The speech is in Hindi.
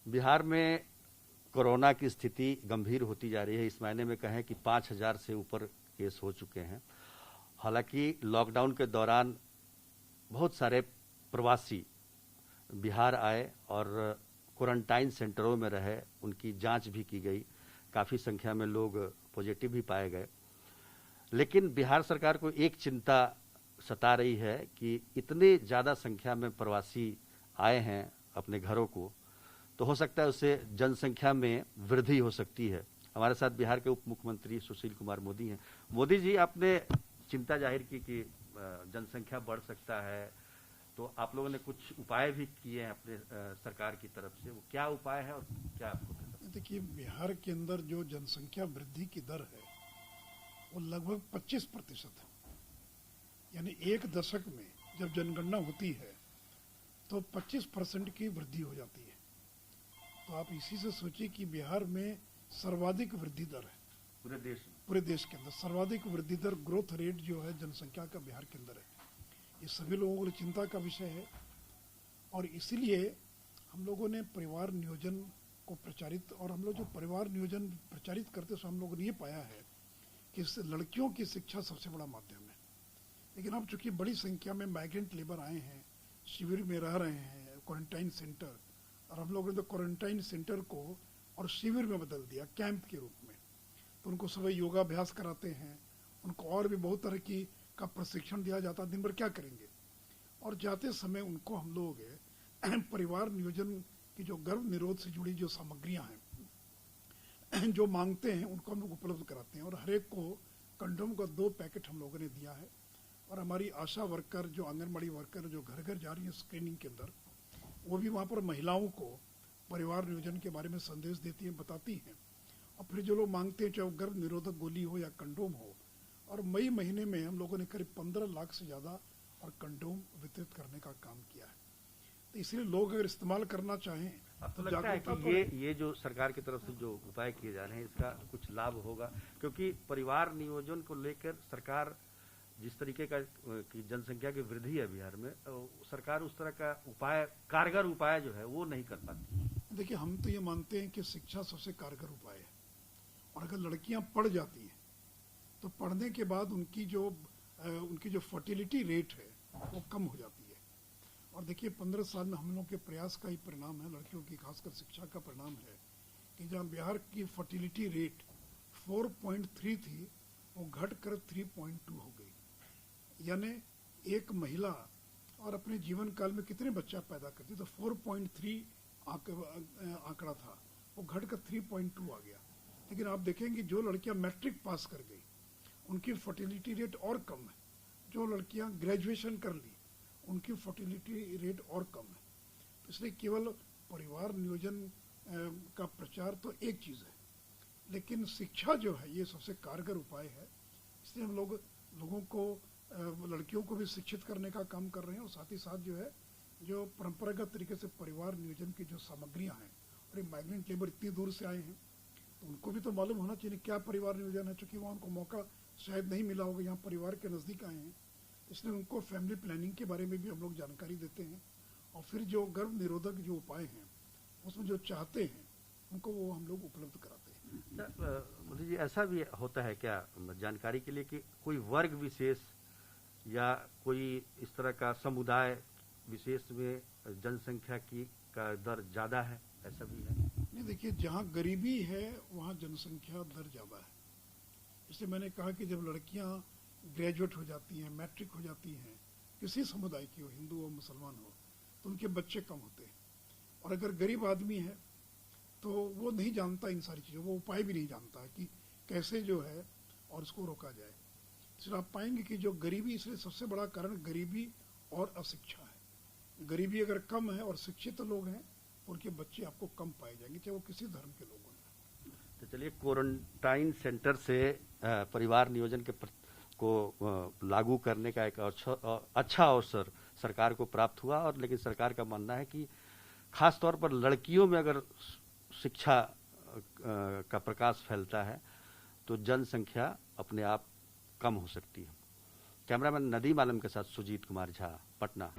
बिहार में कोरोना की स्थिति गंभीर होती जा रही है। इस महीने में कहें कि 5,000 से ऊपर केस हो चुके हैं। हालांकि लॉकडाउन के दौरान बहुत सारे प्रवासी बिहार आए और क्वारंटाइन सेंटरों में रहे, उनकी जांच भी की गई। काफ़ी संख्या में लोग पॉजिटिव भी पाए गए। लेकिन बिहार सरकार को एक चिंता सता रही है कि इतने ज़्यादा संख्या में प्रवासी आए हैं अपने घरों को, तो हो सकता है उससे जनसंख्या में वृद्धि हो सकती है। हमारे साथ बिहार के उप मुख्यमंत्री सुशील कुमार मोदी हैं। मोदी जी, आपने चिंता जाहिर की कि जनसंख्या बढ़ सकता है, तो आप लोगों ने कुछ उपाय भी किए हैं अपने सरकार की तरफ से। वो क्या उपाय है और क्या आपको? देखिए, बिहार के अंदर जो जनसंख्या वृद्धि की दर है वो लगभग 25% है। यानी एक दशक में जब जनगणना होती है तो 25% की वृद्धि हो जाती है। तो आप इसी से सोचिए कि बिहार में सर्वाधिक वृद्धि दर है पूरे देश के अंदर। सर्वाधिक वृद्धि दर, ग्रोथ रेट जो है जनसंख्या का बिहार के अंदर है। ये सभी लोगों के लिए चिंता का विषय है और इसीलिए हम लोगों ने परिवार नियोजन को प्रचारित, और हम लोग जो परिवार नियोजन प्रचारित करते हैं हम लोगों ने ये पाया है कि लड़कियों की शिक्षा सबसे बड़ा माध्यम है। लेकिन अब चूंकि बड़ी संख्या में माइग्रेंट लेबर आए हैं, शिविर में रह रहे हैं, क्वारंटाइन सेंटर, और हम लोगों ने तो क्वारंटाइन सेंटर को और शिविर में बदल दिया, कैंप के रूप में। तो उनको सुबह योगाभ्यास कराते हैं, उनको और भी बहुत तरह की का प्रशिक्षण दिया जाता है। दिन भर क्या करेंगे, और जाते समय उनको हम लोग परिवार नियोजन की जो गर्भ निरोध से जुड़ी जो सामग्रियां हैं जो मांगते हैं उनको हम लोग उपलब्ध कराते हैं। और हर एक को कंडोम का 2 पैकेट हम लोगों ने दिया है। और हमारी आशा वर्कर, जो आंगनबाड़ी वर्कर जो घर घर जा रही है स्क्रीनिंग के अंदर, वो भी वहाँ पर महिलाओं को परिवार नियोजन के बारे में संदेश देती हैं, बताती हैं। और फिर जो लोग मांगते हैं, चाहे वो गर्भ निरोधक गोली हो या कंडोम हो। और मई महीने में हम लोगों ने करीब 15 लाख से ज़्यादा और कंडोम वितरित करने का काम किया है। तो इसलिए लोग अगर इस्तेमाल करना चाहें तो लगता है कि ये जो सरकार की तरफ से जो उपाय किए जा रहे हैं इसका कुछ लाभ होगा, क्योंकि परिवार नियोजन को लेकर सरकार जिस तरीके का की जनसंख्या की वृद्धि है बिहार में, सरकार उस तरह का उपाय, कारगर उपाय जो है वो नहीं कर पाती। देखिए, हम तो ये मानते हैं कि शिक्षा सबसे कारगर उपाय है। और अगर लड़कियां पढ़ जाती हैं तो पढ़ने के बाद उनकी जो फर्टिलिटी रेट है वो कम हो जाती है। और देखिए, 15 साल में हम लोग के प्रयास का ही परिणाम है, लड़कियों की खासकर शिक्षा का परिणाम है कि जहाँ बिहार की फर्टिलिटी रेट 4.3 थी वो घट कर 3.2 हो गई। यानी एक महिला और अपने जीवन काल में कितने बच्चा पैदा करती, तो 4.3 आंकड़ा था, वो घट कर 3.2 आ गया। लेकिन आप देखेंगे जो लड़कियां मैट्रिक पास कर गई उनकी फर्टिलिटी रेट और कम है। जो लड़कियां ग्रेजुएशन कर ली उनकी फर्टिलिटी रेट और कम है। तो इसलिए केवल परिवार नियोजन का प्रचार तो एक चीज़ है, लेकिन शिक्षा जो है ये सबसे कारगर उपाय है। इसलिए हम लोगों को, लड़कियों को भी शिक्षित करने का काम कर रहे हैं। और साथ ही साथ जो है, जो परंपरागत तरीके से परिवार नियोजन की जो सामग्रियां हैं, और ये माइग्रेंट लेबर इतनी दूर से आए हैं तो उनको भी तो मालूम होना चाहिए क्या परिवार नियोजन है। चूँकि वहाँ उनको मौका शायद नहीं मिला होगा, यहाँ परिवार के नज़दीक आए हैं, इसलिए उनको फैमिली प्लानिंग के बारे में भी हम लोग जानकारी देते हैं। और फिर जो गर्भ निरोधक जो उपाय हैं उसमें जो चाहते हैं उनको वो हम लोग उपलब्ध कराते हैं। मोदी जी, ऐसा भी होता है क्या जानकारी के लिए कि कोई वर्ग विशेष या कोई इस तरह का समुदाय विशेष में जनसंख्या की का दर ज़्यादा है, ऐसा भी है? नहीं, देखिए, जहाँ गरीबी है वहाँ जनसंख्या दर ज़्यादा है। इसलिए मैंने कहा कि जब लड़कियाँ ग्रेजुएट हो जाती हैं, मैट्रिक हो जाती हैं, किसी समुदाय की हो, हिंदू हो मुसलमान हो, तो उनके बच्चे कम होते हैं। और अगर गरीब आदमी है तो वो नहीं जानता इन सारी चीज़ों, वो उपाय भी नहीं जानता है कि कैसे जो है और उसको रोका जाए। इसलिए आप पाएंगे कि जो गरीबी, इसलिए सबसे बड़ा कारण गरीबी और अशिक्षा है। गरीबी अगर कम है और शिक्षित लोग हैं तो उनके बच्चे आपको कम पाए जाएंगे, चाहे वो किसी धर्म के लोग हों। तो चलिए, क्वारंटाइन सेंटर से परिवार नियोजन को लागू करने का एक अच्छा अवसर सरकार को प्राप्त हुआ। और लेकिन सरकार का मानना है कि खास तौर पर लड़कियों में अगर शिक्षा का प्रकाश फैलता है तो जनसंख्या अपने आप कम हो सकती है। कैमरामैन नदीम आलम के साथ सुजीत कुमार झा, पटना।